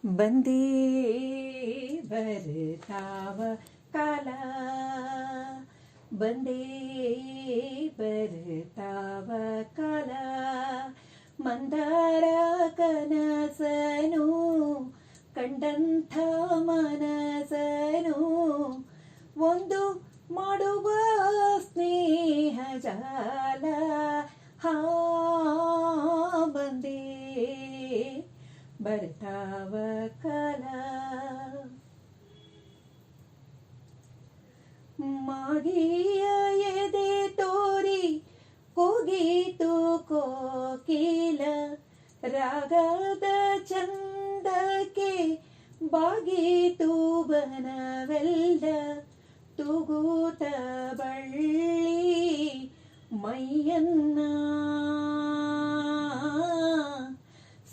ಬಂದೇ ಬರ್ತಾವ ಕಾಲ, ಬಂದೇ ಬರ್ತಾವ ಕಾಲ. ಮಂದಾರ ಕನಸನು ಕಂಡಂಥ ಮನಸನು ಒಂದು ಮಾಡುವ ಸ್ನೇಹ ಜಾಲ. ಹಾ ಬಂದೇ ಬರ್ತಾವ ಕಾಲ. ಮಾಗಿಯ ಎದೆ ತೋರಿ ಕೂಗಿತು ಕೋಕಿಲ, ರಾಗದ ಚಂದಕ್ಕೆ ಬಾಗಿತು ಬನವೆಲ್ಲ. ತೂಗುತ ಬಳ್ಳಿ ಮೈಯನ್ನ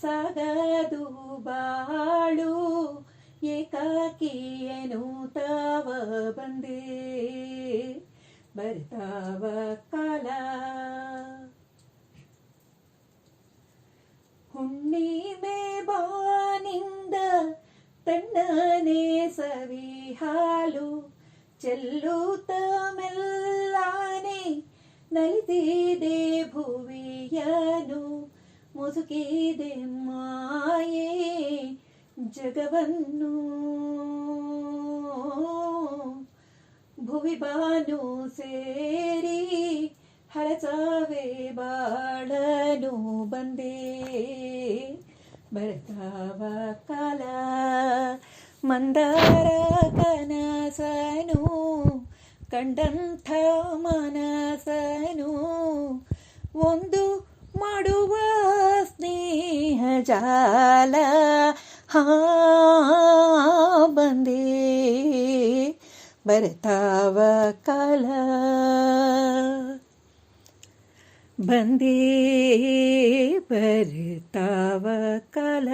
ಸಾಗದು ಬಾಳು, ಏಕಾಕಿಯನು ತಾವ ಬಂದೇ ಬರ್ತಾವ ಕಾಲ. ಹುಣ್ಣಿಮೆ ಬಾನಿಂದ ತಣ್ಣನೆ ಸವಿ ಹಾಲು, ಚೆಲ್ಲುತ್ತ ಮೆಲ್ಲಾನೆ ನಲಿದಿದೆ ಭುವಿಯನು. ಮುಸುಕಿದೆ ಮಾಯೆ ಜಗವನ್ನು, ಭುವಿ ಬಾನು ಸೇರಿ ಹರಚಾವೆ ಬಾಳನು. ಬಂದೇ ಬರ್ತಾವ ಕಾಲ. ಮಂದಾರ ಕನಸನು ಕಂಡಂಥ ಮನಸನು ಒಂದು ಮಾಡುವ ಸ್ನೇಹ ಜಾಲ. ಹಾ ಬಂದೇ ಬರ್ತಾವ ಕಾಲ, ಬಂದೇ ಬರ್ತಾವ ಕಾಲ.